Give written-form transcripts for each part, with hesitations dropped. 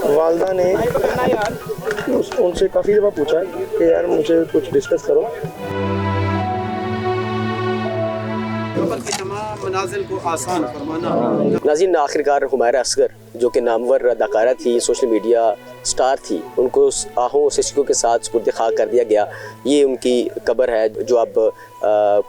वालदा ने उनसे काफ़ी दफ़ा पूछा कि यार मुझे कुछ डिस्कस करो। नाज़रीन, आखिरकार हुमैरा असगर जो कि नामवर अदाकारा थी, सोशल मीडिया स्टार थी, उनको आहों सिसकों के साथ सुपुर्द खाक कर दिया गया। ये उनकी कब्र है जो अब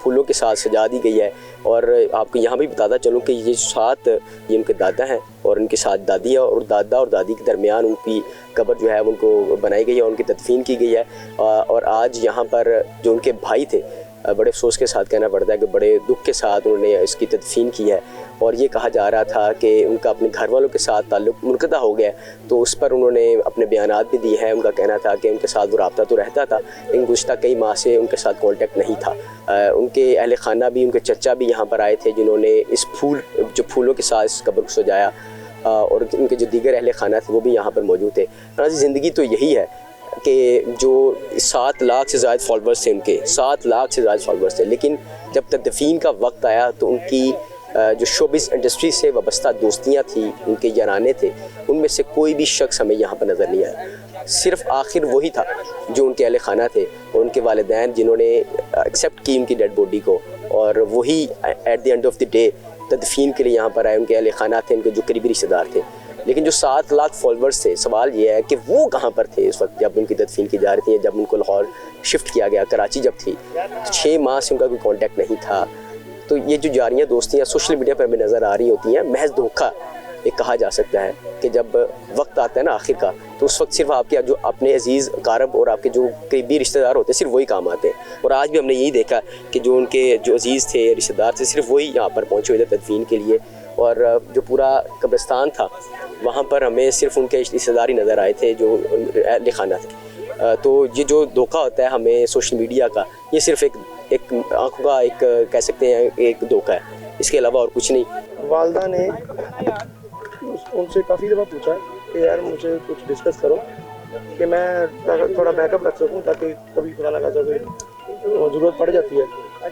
फूलों के साथ सजा दी गई है। और आपको यहाँ भी बताता चलूँ कि ये उनके दादा हैं और उनके साथ दादी है, और दादा और दादी के दरमियान उनकी कब्र जो है उनको बनाई गई है, उनकी तदफीन की गई है। और आज यहाँ पर जो उनके भाई थे, बड़े अफसोस के साथ कहना पड़ता है कि बड़े दुख के साथ उन्होंने इसकी तदफीन की है। और ये कहा जा रहा था कि उनका अपने घर वालों के साथ ताल्लुक़ मुनक़ता हो गया, तो उस पर उन्होंने अपने बयानात भी दिए हैं। उनका कहना था कि उनके साथ वो रब्ता तो रहता था, लेकिन गुज़श्ता कई माह से उनके साथ कॉन्टेक्ट नहीं था। उनके अहल खाना भी, उनके चचा भी यहाँ पर आए थे, जिन्होंने इस फूलों के साथ इस कब्र को सजाया, और उनके जो दीगर अहल खाना थे वो भी यहाँ पर मौजूद थे। ज़िंदगी तो यही है कि जो 7 लाख से ज़्यादा फॉलोअर्स थे, उनके 7 लाख से ज़्यादा फॉलोअर्स थे, लेकिन जब तदफीन का वक्त आया तो उनकी जो शोबिज़ इंडस्ट्री से वाबस्ता दोस्तियाँ थी, उनके याराने थे, उनमें से कोई भी शख्स हमें यहाँ पर नज़र नहीं आया। सिर्फ आखिर वही था जो उनके अहले खाना थे और उनके वालिदैन, जिन्होंने एक्सेप्ट की उनकी डेड बॉडी को, और वही at the end of the day तदफीन के लिए यहाँ पर आए। उनके अहले खाना थे, उनके जो करीबी रिश्तेदार थे। लेकिन जो 7 लाख फॉलोअर्स थे, सवाल ये है कि वो कहाँ पर थे इस वक्त जब उनकी तदफीन की जा रही थी, जब उनको लाहौर शिफ्ट किया गया, कराची जब थी, 6 माह से उनका कोई कांटेक्ट नहीं था। तो ये जो जारियाँ दोस्तियाँ सोशल मीडिया पर हमें नज़र आ रही होती हैं, महज धोखा एक कहा जा सकता है कि जब वक्त आता है ना आखिर का, तो उस वक्त सिर्फ आपके जो अपने अजीज़ कारब और आपके जो करीबी रिश्तेदार होते हैं, सिर्फ वही काम आते हैं। और आज भी हमने यही देखा कि जो उनके जो अजीज़ थे, रिश्तेदार थे, सिर्फ वही यहाँ पर पहुँचे हुए थे तदफीन के लिए। और जो पूरा कब्रिस्तान था, वहाँ पर हमें सिर्फ उनके रिश्तेदार ही नज़र आए थे जो लिखाना थे। तो ये जो धोखा होता है हमें सोशल मीडिया का, ये सिर्फ एक आंखों का एक कह सकते हैं एक धोखा है, इसके अलावा और कुछ नहीं। वालदा ने उनसे काफ़ी दफ़ा पूछा कि यार मुझे कुछ डिस्कस करो कि मैं थोड़ा बैकअप रख सकूं, ताकि कभी खुदा ना खासा कोई ज़रूरत पड़ जाती है।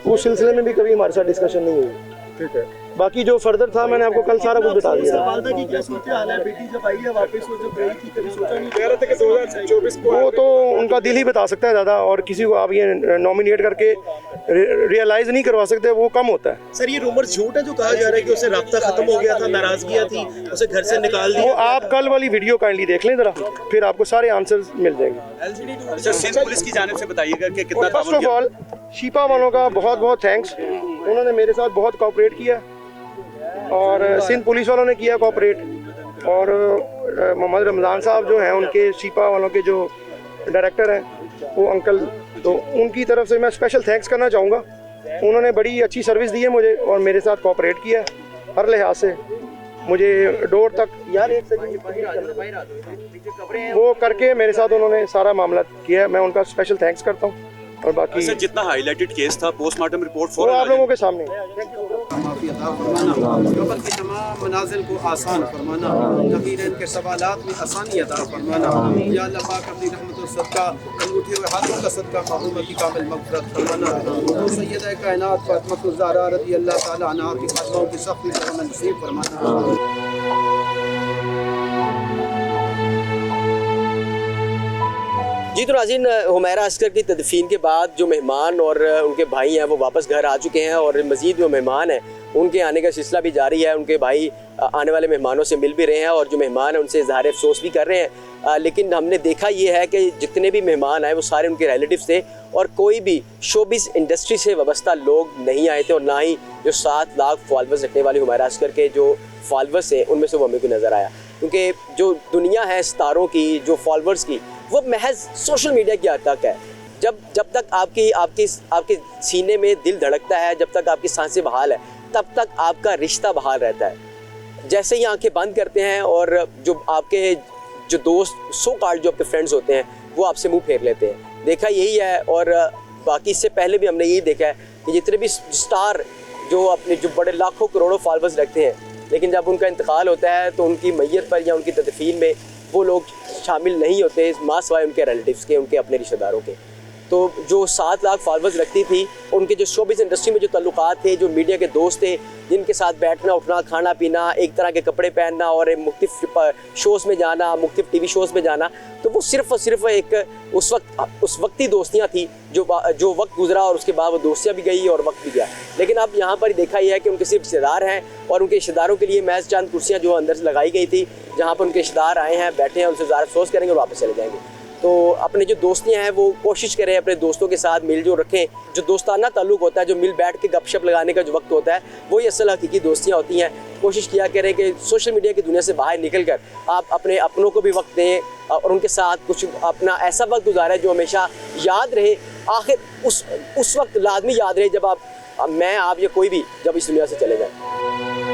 उस सिलसिले में भी कभी हमारे साथ डिस्कशन नहीं हुई। ठीक है, बाकी जो फर्दर था मैंने आपको कल सारा कुछ बता दिया था। वालदा की क्या सूरत-ए-हाल है? बेटी जब आई है वापस, वो जब गई थी कभी सोचा नहीं? कह रहे थे कि 2024 को वो तो उनका दिल ही बता सकता है ज़्यादा, और किसी को आप ये नॉमिनेट करके रियलाइज़ नहीं करवा सकते, वो कम होता है। सर, ये रूमर झूठ है जो कहा जा रहा है कि उसे राब्ता खत्म हो गया था, नाराजगियाँ थी, उसे घर से निकाल दिया? वो आप कल वाली वीडियो काइंडली देख लें ज़रा, फिर आपको सारे आंसर्स मिल जाएंगे। सर, सिंध पुलिस की जानिब से बताइएगा कि कितना फर्स्ट ऑफ ऑल शिपा वालों का बहुत बहुत थैंक्स, उन्होंने मेरे साथ बहुत कोऑपरेट किया, और सिंध पुलिस वालों ने किया कोऑपरेट, और मोहम्मद रमज़ान साहब जो हैं, उनके शिपा वालों के जो डायरेक्टर हैं वो अंकल, तो उनकी तरफ से मैं स्पेशल थैंक्स करना चाहूँगा। उन्होंने बड़ी अच्छी सर्विस दी है मुझे और मेरे साथ कोऑपरेट किया हर लिहाज से। मुझे डोर तक यार एक सेकंड वो करके मेरे साथ उन्होंने सारा मामला किया, मैं उनका स्पेशल थैंक्स करता हूँ। और बाकी सर, जितना हाईलाइटेड केस था, पोस्टमार्टम रिपोर्ट वो आप लोगों के सामने। कब्र की तमाम मनाजिल को आसान फरमाना, तक़दीर के सवालात में आसानी अता फरमाना। या अल्लाह पाक अपनी रहमत और सदका, उठे हुए हाथों का सदका महबूबा की कामिल मग़फ़िरत फरमाना। सय्यदा कायनात फ़ातिमा ज़हरा रज़ी अल्लाह तआला अन्हा की ख़ातिमा की सख़्त नसीब फरमाना। जी, तो नाज़रीन, हुमैरा असगर की तदफीन के बाद जो मेहमान और उनके भाई हैं वो वापस घर आ चुके हैं, और मज़ीद जो मेहमान हैं उनके आने का सिलसिला भी जारी है। उनके भाई आने वाले मेहमानों से मिल भी रहे हैं, और जो मेहमान हैं उनसे इज़हार अफसोस भी कर रहे हैं। लेकिन हमने देखा ये है कि जितने भी मेहमान आए वो सारे उनके रिलेटिव्स थे, और कोई भी शोबिज़ इंडस्ट्री से वाबस्ता लोग नहीं आए थे, और ना ही जो 7 लाख फॉलोअर्स रखने वाले हुमैरा असगर के जो फॉलोअर्स हैं उनमें से वो हमें को नज़र आया। क्योंकि जो दुनिया है सितारों की, जो फॉलोअर्स की, वो महज सोशल मीडिया की हद तक है। जब तक आपके सीने में दिल धड़कता है, जब तक आपकी सांसें बहाल है, तब तक आपका रिश्ता बहाल रहता है। जैसे ही आंखें बंद करते हैं और जो आपके जो दोस्त सो कॉल्ड जो आपके फ्रेंड्स होते हैं वो आपसे मुंह फेर लेते हैं। देखा यही है, और बाकी इससे पहले भी हमने यही देखा है कि जितने भी स्टार जो अपने जो बड़े लाखों करोड़ों फॉलोअर्स रखते हैं, लेकिन जब उनका इंतकाल होता है तो उनकी मैयत पर या उनकी तदफीन में वो लोग शामिल नहीं होते, मां सिवाय उनके रिलेटिव्स के, उनके अपने रिश्तेदारों के। तो जो 7 लाख फॉलोअर्स रखती थी, उनके जो शोबिज़ इंडस्ट्री में जो ताल्लुकात थे, जो मीडिया के दोस्त थे, जिनके साथ बैठना उठना खाना पीना, एक तरह के कपड़े पहनना और मुख्तलिफ शोज़ में जाना, मुख्तलिफ टीवी शोज़ में जाना, तो वो सिर्फ़ और सिर्फ एक उस वक्ती दोस्तियाँ थी जो वक्त गुजरा और उसके बाद वो दोस्तियाँ भी गई और वक्त भी गया। लेकिन अब यहाँ पर देखा यह है कि उनके सिर्फ रिश्तेदार हैं और उनके रिश्तेदारों के लिए महज चंद कुर्सियाँ जो अंदर से लगाई गई थी, जहाँ पर उनके रिश्तेदार आए हैं, बैठे हैं, उनसे ज़्यादा अफसोस करेंगे और वापस चले जाएंगे। तो अपने जो दोस्तियाँ हैं वो कोशिश करें अपने दोस्तों के साथ मिल जोल रखें। जो दोस्ताना ताल्लुक़ होता है, जो मिल बैठ के गपशप लगाने का जो वक्त होता है, वही असल हकीकी दोस्तियाँ होती हैं। कोशिश किया करें कि सोशल मीडिया की दुनिया से बाहर निकल कर आप अपने अपनों को भी वक्त दें और उनके साथ कुछ अपना ऐसा वक्त गुजारें जो हमेशा याद रहे। आखिर उस वक्त लाजमी याद रहे जब आप या कोई भी जब इस दुनिया से चले जाए।